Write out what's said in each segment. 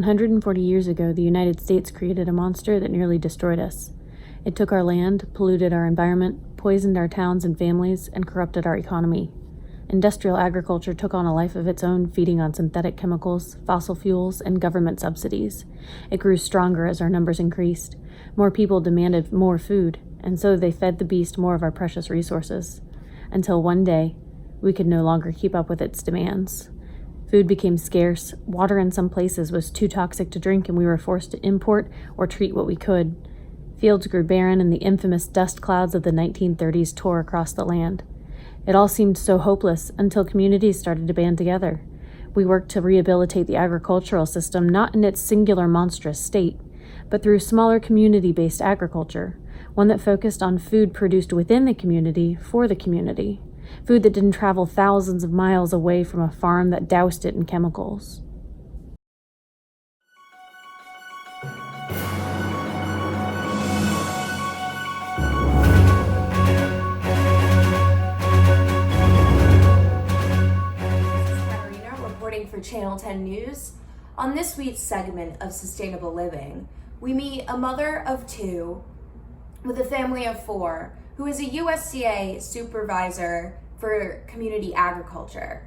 140 years ago, the United States created a monster that nearly destroyed us. It took our land, polluted our environment, poisoned our towns and families, and corrupted our economy. Industrial agriculture took on a life of its own, feeding on synthetic chemicals, fossil fuels, and government subsidies. It grew stronger as our numbers increased. More people demanded more food, and so they fed the beast more of our precious resources. Until one day, we could no longer keep up with its demands. Food became scarce, water in some places was too toxic to drink, and we were forced to import or treat what we could. Fields grew barren, and the infamous dust clouds of the 1930s tore across the land. It all seemed so hopeless until communities started to band together. We worked to rehabilitate the agricultural system, not in its singular monstrous state, but through smaller community-based agriculture, one that focused on food produced within the community for the community. Food that didn't travel thousands of miles away from a farm that doused it in chemicals. Reporting for Channel 10 News. On this week's segment of Sustainable Living, we meet a mother of two with a family of four who is a USDA supervisor for community agriculture.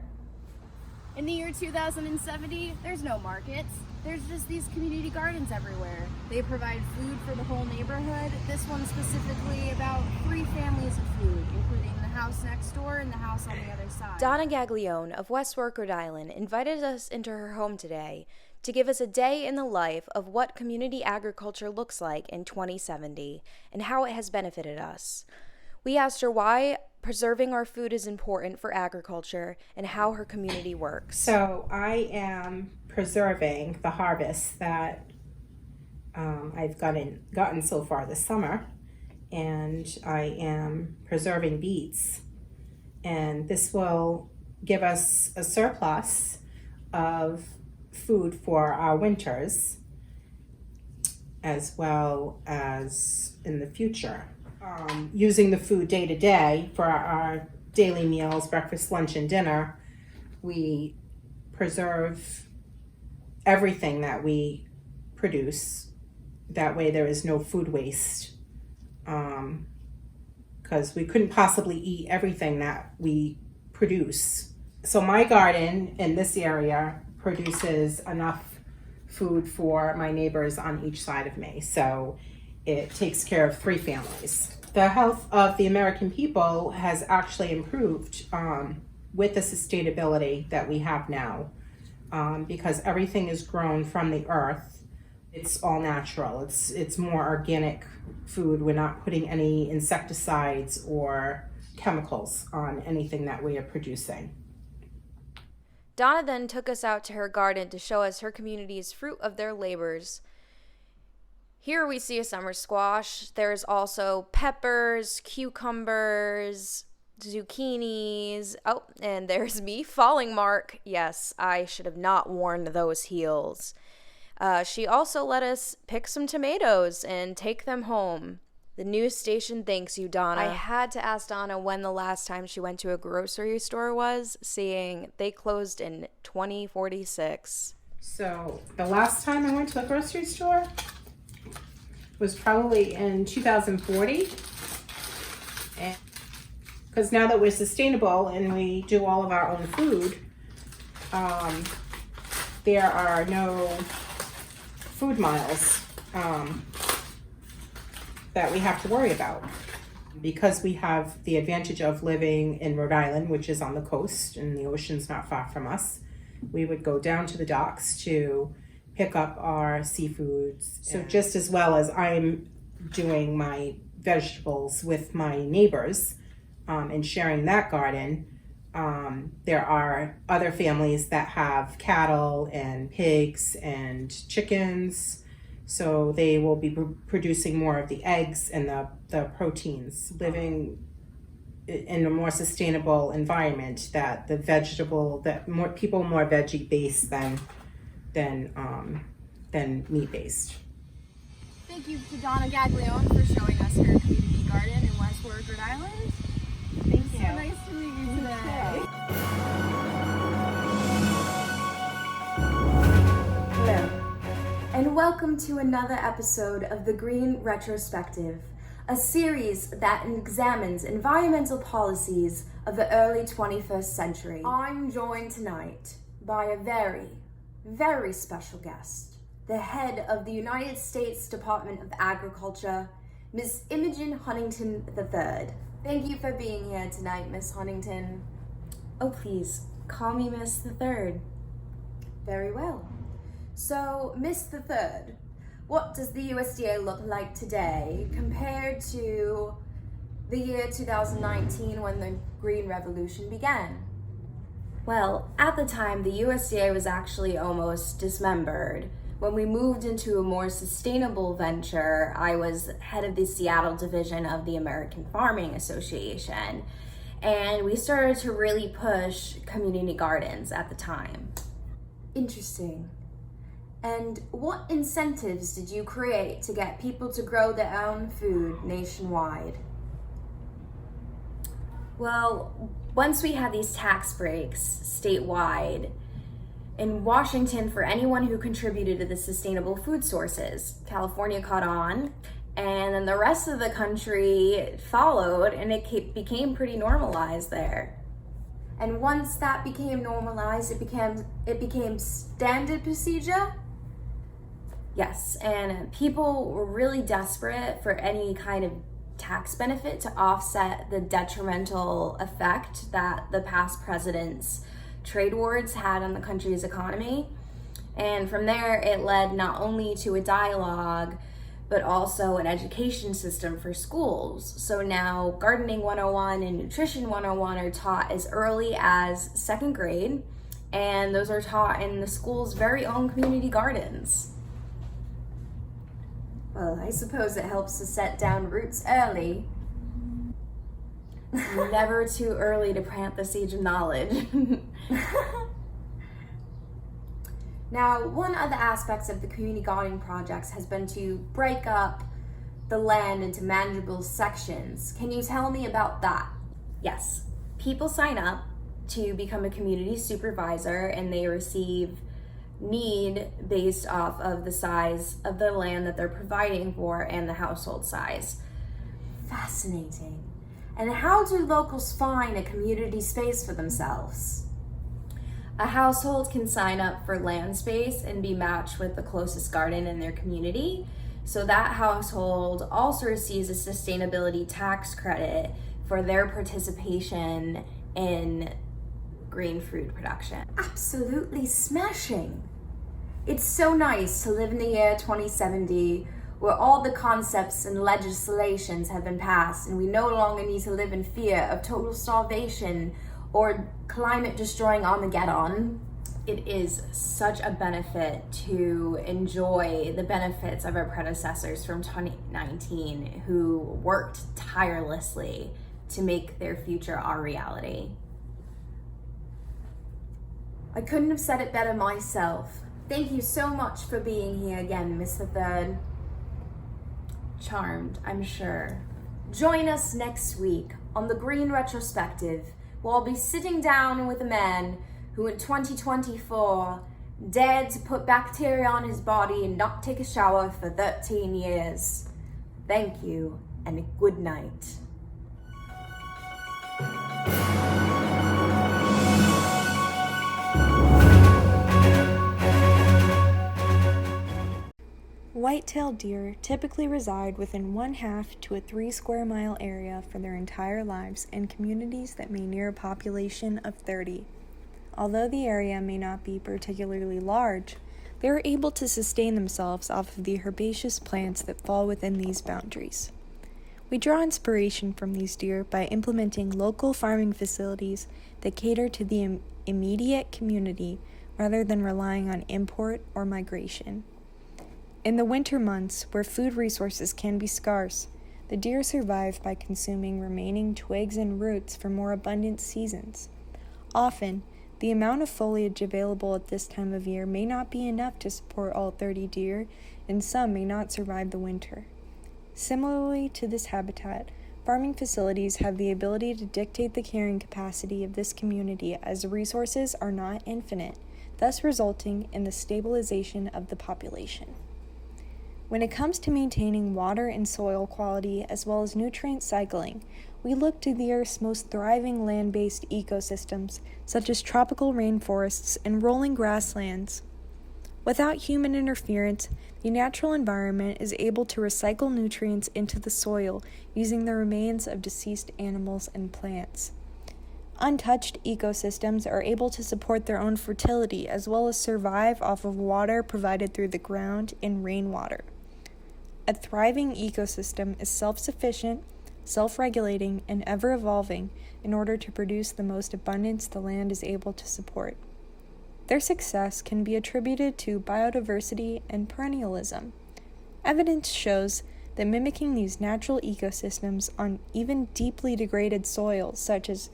In the year 2070, there's no markets. There's just these community gardens everywhere. They provide food for the whole neighborhood. This one specifically about 3 families of food, including the house next door and the house on the other side. Donna Gaglione of West Warwick, Rhode Island, invited us into her home today to give us a day in the life of what community agriculture looks like in 2070 and how it has benefited us. We asked her why preserving our food is important for agriculture and how her community works. So I am preserving the harvest that I've gotten so far this summer, and I am preserving beets, and this will give us a surplus of food for our winters as well as in the future. Using the food day to day for our daily meals, breakfast, lunch, and dinner, we preserve everything that we produce. That way there is no food waste, because we couldn't possibly eat everything that we produce. So my garden in this area produces enough food for my neighbors on each side of me. So it takes care of 3 families. The health of the American people has actually improved with the sustainability that we have now, because everything is grown from the earth. It's all natural. It's more organic food. We're not putting any insecticides or chemicals on anything that we are producing. Donna then took us out to her garden to show us her community's fruit of their labors. Here we see a summer squash. There's also peppers, cucumbers, zucchinis. Oh, and there's me falling mark. Yes, I should have not worn those heels. She also let us pick some tomatoes and take them home. The news station thanks you, Donna. I had to ask Donna when the last time she went to a grocery store was, seeing they closed in 2046. So the last time I went to a grocery store was probably in 2040. And because now that we're sustainable and we do all of our own food, there are no food miles that we have to worry about. Because we have the advantage of living in Rhode Island, which is on the coast and the ocean's not far from us, we would go down to the docks to pick up our seafoods. So just as well as I'm doing my vegetables with my neighbors and sharing that garden, there are other families that have cattle and pigs and chickens. So they will be producing more of the eggs and the proteins, living in a more sustainable environment, that the vegetable, that more people more veggie based than meat based. Thank you to Donna Gaglione for showing us her community garden in West Warwick, Rhode Island. Thank you. So nice to meet you today. Hello. welcome to another episode of The Green Retrospective, a series that examines environmental policies of the early 21st century. I'm joined tonight by a very, very special guest, the head of the United States Department of Agriculture, Ms. Imogen Huntington III. Thank you for being here tonight, Ms. Huntington. Oh, please, call me Miss III. Very well. So, Miss III, what does the USDA look like today compared to the year 2019 when the Green Revolution began? Well, at the time, the USDA was actually almost dismembered. When we moved into a more sustainable venture, I was head of the Seattle division of the American Farming Association, and we started to really push community gardens at the time. Interesting. And what incentives did you create to get people to grow their own food nationwide? Well, once we had these tax breaks statewide, in Washington, for anyone who contributed to the sustainable food sources, California caught on, and then the rest of the country followed, and it became pretty normalized there. And once that became normalized, it became standard procedure. Yes, and people were really desperate for any kind of tax benefit to offset the detrimental effect that the past president's trade wars had on the country's economy. And from there, it led not only to a dialogue, but also an education system for schools. So now Gardening 101 and Nutrition 101 are taught as early as second grade, and those are taught in the school's very own community gardens. Well, I suppose it helps to set down roots early. Never too early to plant the seed of knowledge. Now, one of the aspects of the community gardening projects has been to break up the land into manageable sections. Can you tell me about that? Yes. People sign up to become a community supervisor, and they receive need based off of the size of the land that they're providing for and the household size. Fascinating. And how do locals find a community space for themselves? A household can sign up for land space and be matched with the closest garden in their community. So that household also receives a sustainability tax credit for their participation in green food production. Absolutely smashing. It's so nice to live in the year 2070 where all the concepts and legislations have been passed and we no longer need to live in fear of total starvation or climate destroying Armageddon. It is such a benefit to enjoy the benefits of our predecessors from 2019 who worked tirelessly to make their future our reality. I couldn't have said it better myself. Thank you so much for being here again, Miss III. Charmed, I'm sure. Join us next week on The Green Retrospective, where I'll be sitting down with a man who in 2024 dared to put bacteria on his body and not take a shower for 13 years. Thank you, and good night. White-tailed deer typically reside within 1/2 to a 3 square mile area for their entire lives in communities that may near a population of 30. Although the area may not be particularly large, they are able to sustain themselves off of the herbaceous plants that fall within these boundaries. We draw inspiration from these deer by implementing local farming facilities that cater to the immediate community rather than relying on import or migration. In the winter months, where food resources can be scarce, the deer survive by consuming remaining twigs and roots for more abundant seasons. Often, the amount of foliage available at this time of year may not be enough to support all 30 deer, and some may not survive the winter. Similarly to this habitat, farming facilities have the ability to dictate the carrying capacity of this community as the resources are not infinite, thus resulting in the stabilization of the population. When it comes to maintaining water and soil quality as well as nutrient cycling, we look to the Earth's most thriving land-based ecosystems, such as tropical rainforests and rolling grasslands. Without human interference, the natural environment is able to recycle nutrients into the soil using the remains of deceased animals and plants. Untouched ecosystems are able to support their own fertility as well as survive off of water provided through the ground and rainwater. A thriving ecosystem is self-sufficient, self-regulating, and ever-evolving in order to produce the most abundance the land is able to support. Their success can be attributed to biodiversity and perennialism. Evidence shows that mimicking these natural ecosystems on even deeply degraded soils, such as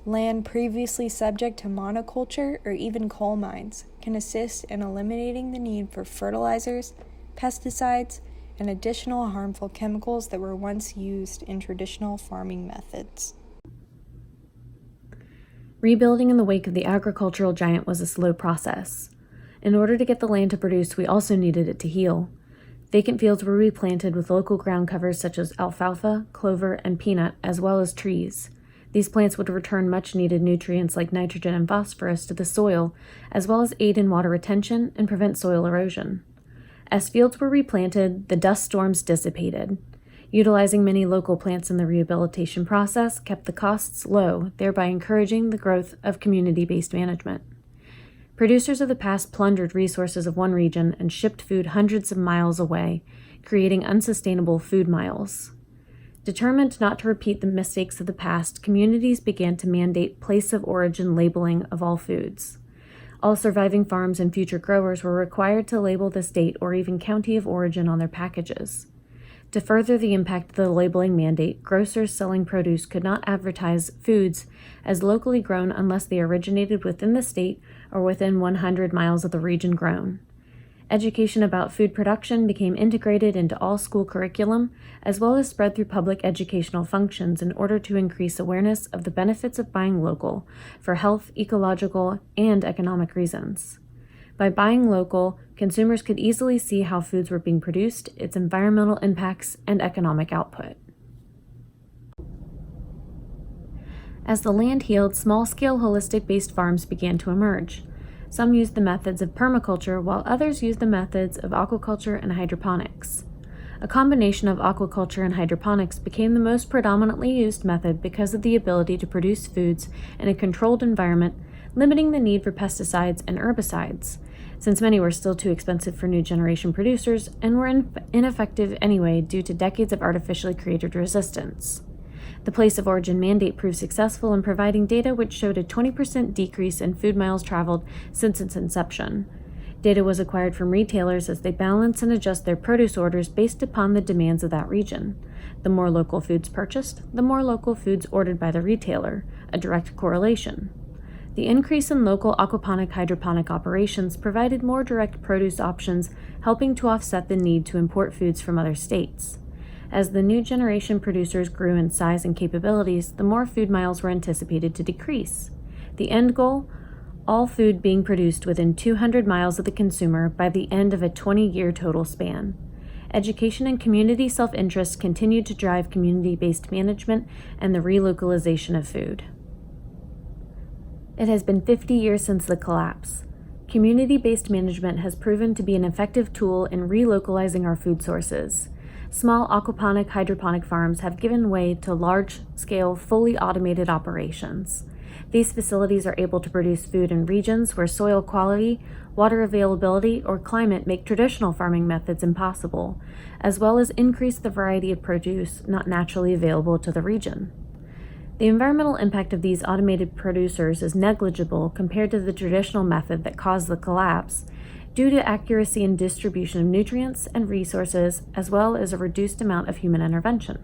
land previously subject to monoculture or even coal mines, can assist in eliminating the need for fertilizers, pesticides, and additional harmful chemicals that were once used in traditional farming methods. Rebuilding in the wake of the agricultural giant was a slow process. In order to get the land to produce, we also needed it to heal. Vacant fields were replanted with local ground covers such as alfalfa, clover, and peanut, as well as trees. These plants would return much-needed nutrients like nitrogen and phosphorus to the soil, as well as aid in water retention and prevent soil erosion. As fields were replanted, the dust storms dissipated. Utilizing many local plants in the rehabilitation process kept the costs low, thereby encouraging the growth of community-based management. Producers of the past plundered resources of one region and shipped food hundreds of miles away, creating unsustainable food miles. Determined not to repeat the mistakes of the past, communities began to mandate place of origin labeling of all foods. All surviving farms and future growers were required to label the state or even county of origin on their packages. To further the impact of the labeling mandate, grocers selling produce could not advertise foods as locally grown unless they originated within the state or within 100 miles of the region grown. Education about food production became integrated into all school curriculum, as well as spread through public educational functions in order to increase awareness of the benefits of buying local for health, ecological, and economic reasons. By buying local, consumers could easily see how foods were being produced, its environmental impacts, and economic output. As the land healed, small-scale holistic-based farms began to emerge. Some used the methods of permaculture, while others used the methods of aquaculture and hydroponics. A combination of aquaculture and hydroponics became the most predominantly used method because of the ability to produce foods in a controlled environment, limiting the need for pesticides and herbicides, since many were still too expensive for new generation producers and were ineffective anyway due to decades of artificially created resistance. The place of origin mandate proved successful in providing data which showed a 20% decrease in food miles traveled since its inception. Data was acquired from retailers as they balance and adjust their produce orders based upon the demands of that region. The more local foods purchased, the more local foods ordered by the retailer, a direct correlation. The increase in local aquaponic hydroponic operations provided more direct produce options, helping to offset the need to import foods from other states. As the new generation producers grew in size and capabilities, the more food miles were anticipated to decrease. The end goal? All food being produced within 200 miles of the consumer by the end of a 20-year total span. Education and community self-interest continued to drive community-based management and the relocalization of food. It has been 50 years since the collapse. Community-based management has proven to be an effective tool in relocalizing our food sources. Small aquaponic hydroponic farms have given way to large-scale, fully automated operations. These facilities are able to produce food in regions where soil quality, water availability, or climate make traditional farming methods impossible, as well as increase the variety of produce not naturally available to the region. The environmental impact of these automated producers is negligible compared to the traditional method that caused the collapse, due to accuracy in distribution of nutrients and resources, as well as a reduced amount of human intervention.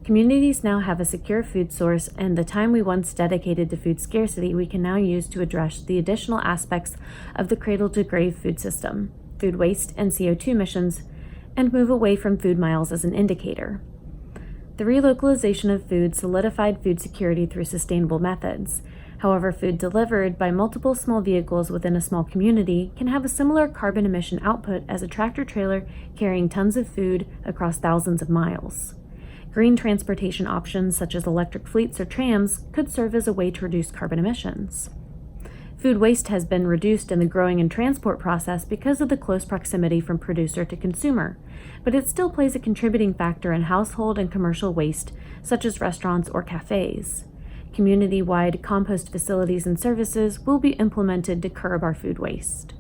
Communities now have a secure food source, and the time we once dedicated to food scarcity we can now use to address the additional aspects of the cradle-to-grave food system, food waste and CO2 emissions, and move away from food miles as an indicator. The relocalization of food solidified food security through sustainable methods. However, food delivered by multiple small vehicles within a small community can have a similar carbon emission output as a tractor trailer carrying tons of food across thousands of miles. Green transportation options such as electric fleets or trams could serve as a way to reduce carbon emissions. Food waste has been reduced in the growing and transport process because of the close proximity from producer to consumer, but it still plays a contributing factor in household and commercial waste, such as restaurants or cafes. Community-wide compost facilities and services will be implemented to curb our food waste.